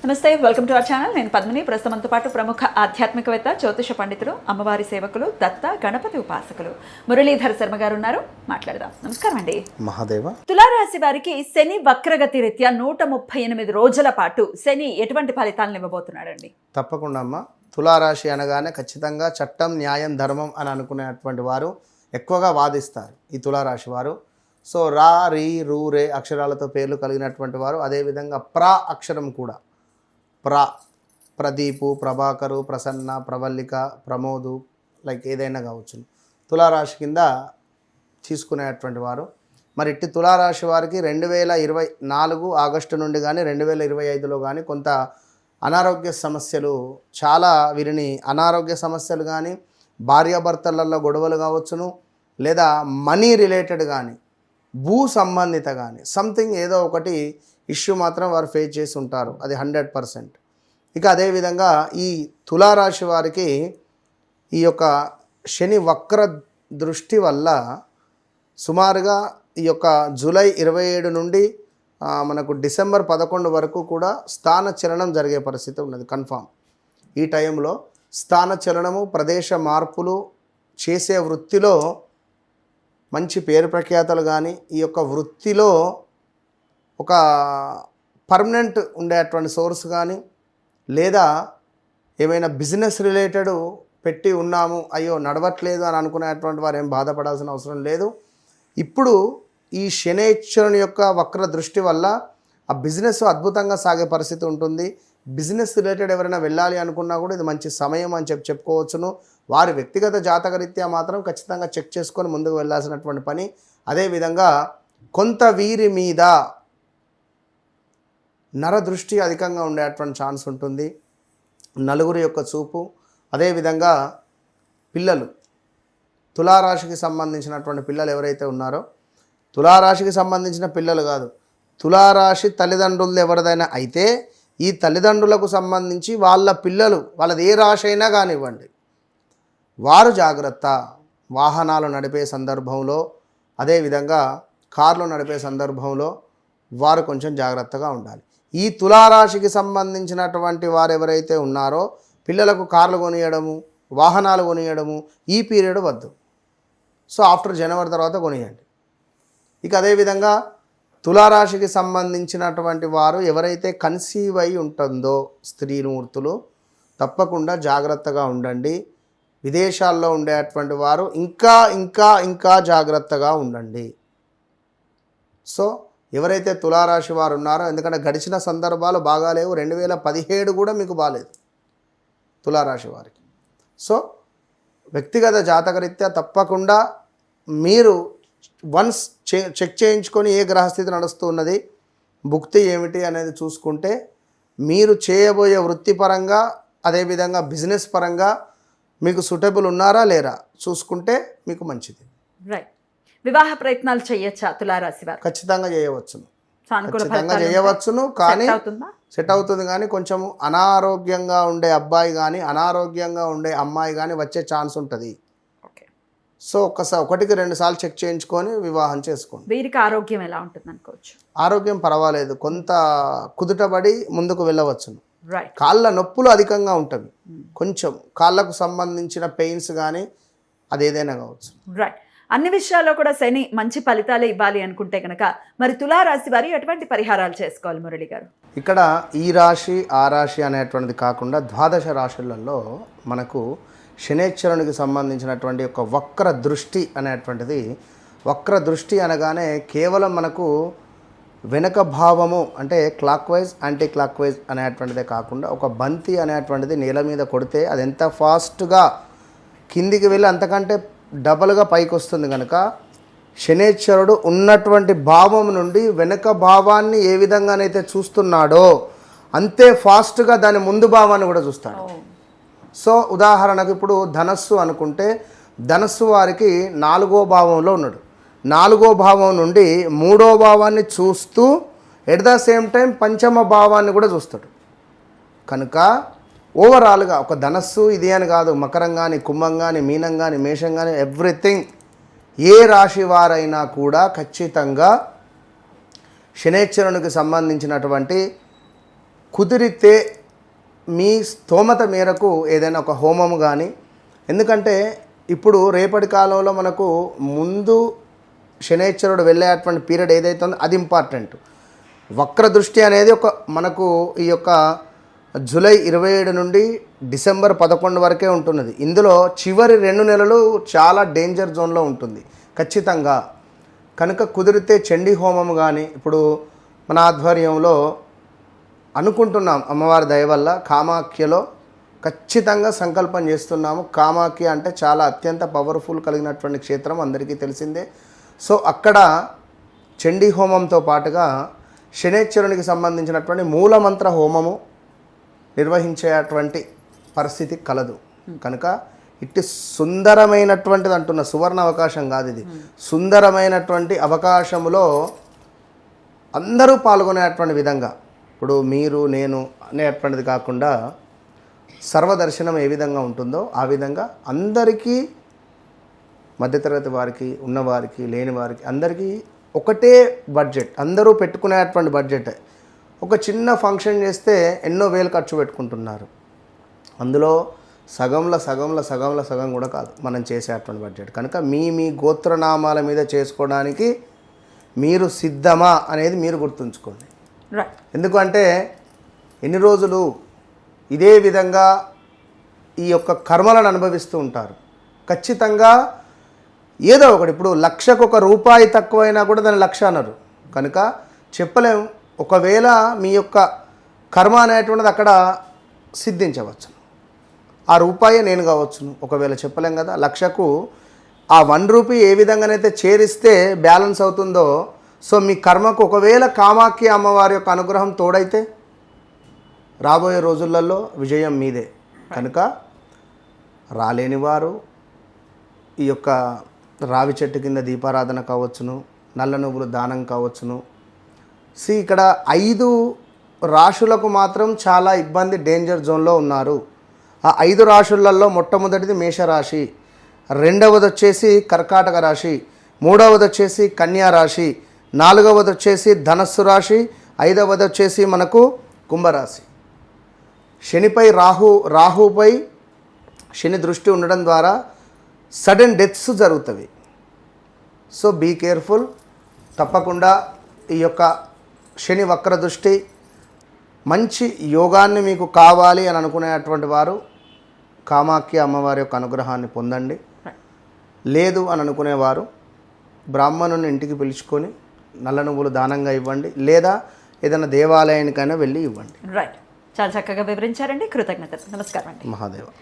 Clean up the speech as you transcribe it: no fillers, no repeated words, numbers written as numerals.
నమస్తే, welcome to our channel. నేను పద్మిని. ప్రస్తుతంతో పాటు ప్రముఖ ఆధ్యాత్మికవేత్త, జ్యోతిష పండితులు, అమ్మవారి సేవకులు, దత్త గణపతి ఉపాసకులు మురళీధర్ శర్మ గారు ఉన్నారు. మాట్లాడదాం. నమస్కారం అండి. మహాదేవ. తులారాశి వారికి శని వక్రగతి రీత్యా 138 రోజుల పాటు శని ఎటువంటి ఫలితాలను ఇవ్వబోతున్నాడండి? తప్పకుండా అమ్మ. తులారాశి అనగానే ఖచ్చితంగా చట్టం, న్యాయం, ధర్మం అని అనుకునేటువంటి వారు ఎక్కువగా వాదిస్తారు ఈ తులారాశి వారు. సో రా, రీ, రూ, రే అక్షరాలతో పేర్లు కలిగినటువంటి వారు. అదేవిధంగా అక్షరం కూడా ప్రదీపు, ప్రభాకరు, ప్రసన్న, ప్రవల్లిక, ప్రమోదు, లైక్ ఏదైనా కావచ్చు, తులారాశి కింద తీసుకునేటువంటి వారు. మరి ఇట్టి తులారాశి వారికి 2024 ఆగస్టు నుండి కానీ 2025లో కానీ కొంత అనారోగ్య సమస్యలు, చాలా వీరిని అనారోగ్య సమస్యలు కానీ, భార్యాభర్తలలో గొడవలు కావచ్చును, లేదా మనీ రిలేటెడ్ కానీ, భూ సంబంధిత కానీ సంథింగ్ ఏదో ఒకటి ఇష్యూ మాత్రం వారు ఫేస్ చేసి ఉంటారు. అది 100%. ఇక అదేవిధంగా ఈ తులారాశి వారికి ఈ యొక్క శని వక్ర దృష్టి వల్ల సుమారుగా ఈ యొక్క జూలై 27 నుండి మనకు డిసెంబర్ 11 వరకు కూడా స్థాన చలనం జరిగే పరిస్థితి ఉన్నది కన్ఫామ్. ఈ టైంలో స్థాన చలనము, ప్రదేశ మార్పులు చేసే వృత్తిలో మంచి పేరు ప్రఖ్యాతలు కానీ, ఈ యొక్క వృత్తిలో ఒక పర్మనెంట్ ఉండేటువంటి సోర్స్ కానీ, లేదా ఏమైనా బిజినెస్ రిలేటెడ్ పెట్టి ఉన్నాము, అయ్యో నడవట్లేదు అని అనుకునేటువంటి వారు ఏం బాధపడాల్సిన అవసరం లేదు. ఇప్పుడు ఈ శనైశ్వరుని యొక్క వక్ర దృష్టి వల్ల ఆ బిజినెస్ అద్భుతంగా సాగే పరిస్థితి ఉంటుంది. బిజినెస్ రిలేటెడ్ ఎవరైనా వెళ్ళాలి అనుకున్నా కూడా ఇది మంచి సమయం అని చెప్పుకోవచ్చును. వారి వ్యక్తిగత జాతకరీత్యా మాత్రం ఖచ్చితంగా చెక్ చేసుకొని ముందుకు వెళ్ళాల్సినటువంటి పని. అదేవిధంగా కొంత వీరి మీద నరదృష్టి అధికంగా ఉండేటువంటి ఛాన్స్ ఉంటుంది, నలుగురి యొక్క చూపు. అదేవిధంగా పిల్లలు, తులారాశికి సంబంధించినటువంటి పిల్లలు ఎవరైతే ఉన్నారో, తులారాశికి సంబంధించిన పిల్లలు కాదు, తులారాశి తల్లిదండ్రులు ఎవరిదైనా అయితే ఈ తల్లిదండ్రులకు సంబంధించి వాళ్ళ పిల్లలు, వాళ్ళది ఏ రాశి అయినా కానివ్వండి, వారు జాగ్రత్త. వాహనాలు నడిపే సందర్భంలో, అదేవిధంగా కార్లు నడిపే సందర్భంలో వారు కొంచెం జాగ్రత్తగా ఉండాలి. ఈ తులారాశికి సంబంధించినటువంటి వారు ఎవరైతే ఉన్నారో పిల్లలకు కార్లు కొనియడము, వాహనాలు కొనియడము ఈ పీరియడ్ వద్దు. సో ఆఫ్టర్ జనవరి తర్వాత కొనియండి. ఇక అదేవిధంగా తులారాశికి సంబంధించినటువంటి వారు ఎవరైతే కన్సీవ్ అయి ఉంటుందో స్త్రీమూర్తులు తప్పకుండా జాగ్రత్తగా ఉండండి. విదేశాల్లో ఉండేటువంటి వారు ఇంకా ఇంకా ఇంకా జాగ్రత్తగా ఉండండి. సో ఎవరైతే తులారాశి వారు ఉన్నారో, ఎందుకంటే గడిచిన సందర్భాలు బాగాలేవు, 2017 కూడా మీకు బాగాలేదు తులారాశి వారికి. సో వ్యక్తిగత జాతకరీత్యా తప్పకుండా మీరు వన్స్ చెక్ చేయించుకొని ఏ గ్రహస్థితి నడుస్తూ ఉన్నది, భుక్తి ఏమిటి అనేది చూసుకుంటే మీరు చేయబోయే వృత్తిపరంగా, అదేవిధంగా బిజినెస్ పరంగా మీకు సూటబుల్ ఉన్నారా లేరా చూసుకుంటే మీకు మంచిది. రైట్. వివాహ ప్రయత్నాలు చేయొచ్చా తులారాశి వారు? ఖచ్చితంగా చేయవచ్చును, ఖచ్చితంగా చేయవచ్చును. కానీ సెట్ అవుతుంది. కానీ కొంచెం అనారోగ్యంగా ఉండే అబ్బాయి కానీ, అనారోగ్యంగా ఉండే అమ్మాయి కానీ వచ్చే ఛాన్స్ ఉంటుంది. సో ఒకటికి 2 సార్లు చెక్ చేయించుకొని వివాహం చేసుకోండి. వీరికి ఆరోగ్యం ఎలా ఉంటుంది అనుకోవచ్చు? ఆరోగ్యం పర్వాలేదు, కొంత కుదుటబడి ముందుకు వెళ్ళవచ్చును. రైట్. కాళ్ళ నొప్పులు అధికంగా ఉంటుంది, కొంచెం కాళ్ళకు సంబంధించిన పెయిన్స్ కానీ అదేదైనా కావచ్చు. రైట్. అన్ని విషయాల్లో కూడా శని మంచి ఫలితాలే ఇవ్వాలి అనుకుంటే కనుక మరి తులారాశి వారు ఎటువంటి పరిహారాలు చేసుకోవాలి మురళి గారు? ఇక్కడ ఈ రాశి ఆ రాశి అనేటువంటిది కాకుండా 12 రాశులలో మనకు శనైశ్వరునికి సంబంధించినటువంటి ఒక వక్ర దృష్టి అనేటువంటిది, వక్ర దృష్టి అనగానే కేవలం మనకు వెనక భావము అంటే clockwise, anticlockwise అనేటువంటిదే కాకుండా ఒక బంతి అనేటువంటిది నేల మీద కొడితే అది ఎంత ఫాస్ట్గా కిందికి వెళ్ళి అంతకంటే డబల్గా పైకి వస్తుంది. కనుక శనైశ్వరుడు ఉన్నటువంటి భావం నుండి వెనక భావాన్ని ఏ విధంగానైతే చూస్తున్నాడో అంతే ఫాస్ట్గా దాని ముందు భావాన్ని కూడా చూస్తాడు. సో ఉదాహరణకు ఇప్పుడు ధనస్సు అనుకుంటే, ధనస్సు వారికి 4వ భావంలో ఉన్నాడు. 4వ భావం నుండి 3వ భావాన్ని చూస్తూ ఎట్ ద సేమ్ టైం 5వ భావాన్ని కూడా చూస్తాడు. కనుక ఓవరాల్గా ఒక ధనస్సు ఇది అని కాదు, మకరం కానీ, కుంభం కానీ, మీనం కానీ, మేషం కానీ, ఎవ్రీథింగ్ ఏ రాశి వారైనా కూడా ఖచ్చితంగా శనైశ్వరునికి సంబంధించినటువంటి కుదిరితే మీ స్తోమత మేరకు ఏదైనా ఒక హోమము కానీ, ఎందుకంటే ఇప్పుడు రేపటి కాలంలో మనకు ముందు శనైశ్వరుడు వెళ్ళేటువంటి పీరియడ్ ఏదైతే ఉందో అది ఇంపార్టెంట్. వక్ర దృష్టి అనేది మనకు ఈ యొక్క జూలై 27 నుండి డిసెంబర్ 11 వరకే ఉంటున్నది. ఇందులో చివరి 2 నెలలు చాలా డేంజర్ జోన్లో ఉంటుంది ఖచ్చితంగా. కనుక కుదిరితే చండీ హోమం కానీ, ఇప్పుడు మన ఆధ్వర్యంలో అనుకుంటున్నాం అమ్మవారి దయ వల్ల కామాఖ్యలో ఖచ్చితంగా సంకల్పం చేస్తున్నాము. కామాఖ్య అంటే చాలా అత్యంత పవర్ఫుల్ కలిగినటువంటి క్షేత్రం అందరికీ తెలిసిందే. సో అక్కడ చండీ హోమంతో పాటుగా శనైశ్వరునికి సంబంధించినటువంటి మూలమంత్ర హోమము నిర్వహించేటువంటి పరిస్థితి కలదు. కనుక ఇట్టి సుందరమైనటువంటిది అంటున్న సువర్ణ అవకాశం కాదు ఇది, సుందరమైనటువంటి అవకాశములో అందరూ పాల్గొనేటువంటి విధంగా, ఇప్పుడు మీరు నేను అనేటువంటిది కాకుండా సర్వదర్శనం ఏ విధంగా ఉంటుందో ఆ విధంగా అందరికీ, మధ్యతరగతి వారికి, ఉన్నవారికి, లేని వారికి అందరికీ ఒకటే బడ్జెట్, అందరూ పెట్టుకునేటువంటి బడ్జెట్. ఒక చిన్న ఫంక్షన్ చేస్తే ఎన్నో వేలు ఖర్చు పెట్టుకుంటున్నారు. అందులో సగం కూడా కాదు మనం చేసేటువంటి బడ్జెట్. కనుక మీ గోత్రనామాల మీద చేసుకోవడానికి మీరు సిద్ధమా అనేది మీరు గుర్తుంచుకోండి. ఎందుకంటే ఎన్ని రోజులు ఇదే విధంగా ఈ యొక్క కర్మలను అనుభవిస్తూ ఉంటారు. ఖచ్చితంగా ఏదో ఒకటి, ఇప్పుడు లక్షకు ₹1 తక్కువైనా కూడా దాన్ని 1,00,000 అన్నారు. కనుక చెప్పలేము, ఒకవేళ మీ యొక్క కర్మ అనేటువంటిది అక్కడ సిద్ధించవచ్చు. ఆ రూపాయే నేను కావచ్చును, ఒకవేళ చెప్పలేం కదా. 1,00,000కు ఆ ₹1 ఏ విధంగానైతే చేరిస్తే బ్యాలెన్స్ అవుతుందో, సో మీ కర్మకు ఒకవేళ కామాఖ్య అమ్మవారి యొక్క అనుగ్రహం తోడైతే రాబోయే రోజులలో విజయం మీదే. కనుక రాలేని వారు ఈ యొక్క రావి చెట్టు కింద దీపారాధన కావచ్చును, నల్ల నువ్వులు దానం కావచ్చును. ఇక్కడ 5 రాశులకు మాత్రం చాలా ఇబ్బంది, డేంజర్ జోన్లో ఉన్నారు. ఆ 5 రాశులలో మొట్టమొదటిది మేషరాశి, రెండవది వచ్చేసి కర్కాటక రాశి, మూడవది వచ్చేసి కన్యా రాశి, నాలుగవది వచ్చేసి ధనస్సు రాశి, ఐదవది వచ్చేసి మనకు కుంభరాశి. శనిపై రాహుపై శని దృష్టి ఉండడం ద్వారా సడన్ డెత్స్ జరుగుతాయి. So be careful. తప్పకుండా ఈ యొక్క శని వక్ర దృష్టి, మంచి యోగాన్ని మీకు కావాలి అని అనుకునేటువంటి వారు కామాఖ్య అమ్మవారి యొక్క అనుగ్రహాన్ని పొందండి. లేదు అని అనుకునేవారు బ్రాహ్మణుని ఇంటికి పిలుచుకొని నల్ల నువ్వులు దానంగా ఇవ్వండి, లేదా ఏదైనా దేవాలయానికైనా వెళ్ళి ఇవ్వండి. రైట్, చాలా చక్కగా వివరించారండి. కృతజ్ఞతలు. నమస్కారం అండి. మహాదేవ.